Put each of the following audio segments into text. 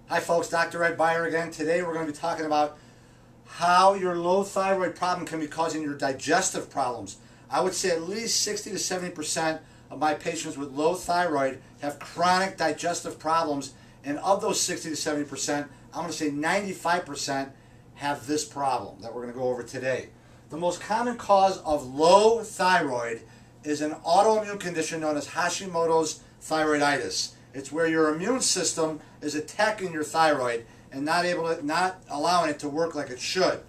Hi folks, Dr. Ed Beyer again. Today we're going to be talking about how your low thyroid problem can be causing your digestive problems. I would say at least 60 to 70% of my patients with low thyroid have chronic digestive problems, and of those 60 to 70%, I'm going to say 95% have this problem that we're going to go over today. The most common cause of low thyroid is an autoimmune condition known as Hashimotos Thyroiditis. It's where your immune system is attacking your thyroid and not allowing it to work like it should.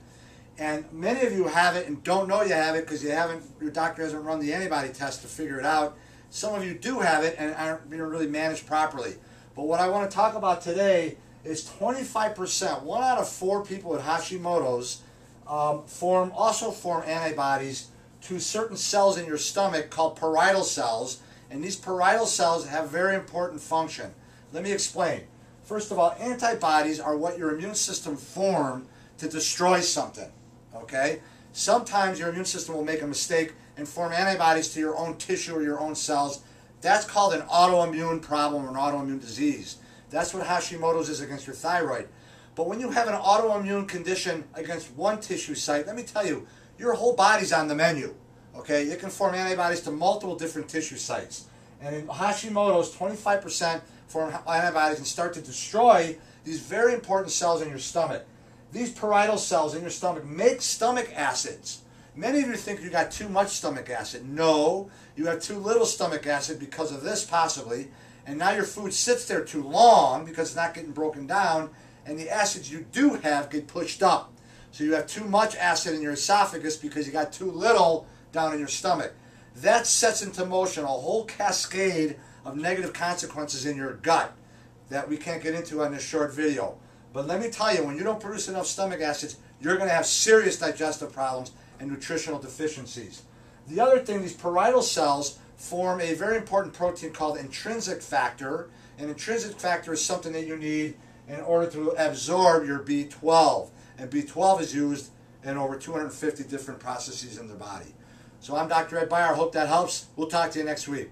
And many of you have it and don't know you have it because your doctor hasn't run the antibody test to figure it out. Some of you do have it and aren't being really managed properly. But what I want to talk about today is 25%, 1 out of 4 people with Hashimoto's also form antibodies to certain cells in your stomach called parietal cells. And these parietal cells have a very important function. Let me explain. First of all, antibodies are what your immune system forms to destroy something. Okay? Sometimes your immune system will make a mistake and form antibodies to your own tissue or your own cells. That's called an autoimmune problem or an autoimmune disease. That's what Hashimoto's is against your thyroid. But when you have an autoimmune condition against one tissue site, let me tell you, your whole body's on the menu. Okay, it can form antibodies to multiple different tissue sites. And in Hashimoto's, 25% form antibodies and start to destroy these very important cells in your stomach. These parietal cells in your stomach make stomach acids. Many of you think you got too much stomach acid. No, you have too little stomach acid because of this possibly. And now your food sits there too long because it's not getting broken down, and the acids you do have get pushed up. So you have too much acid in your esophagus because you got too little down in your stomach. That sets into motion a whole cascade of negative consequences in your gut that we can't get into on this short video. But let me tell you, when you don't produce enough stomach acids, you're going to have serious digestive problems and nutritional deficiencies. The other thing, these parietal cells form a very important protein called intrinsic factor. And intrinsic factor is something that you need in order to absorb your B12. And B12 is used in over 250 different processes in the body. So I'm Dr. Ed Beyer. I hope that helps. We'll talk to you next week.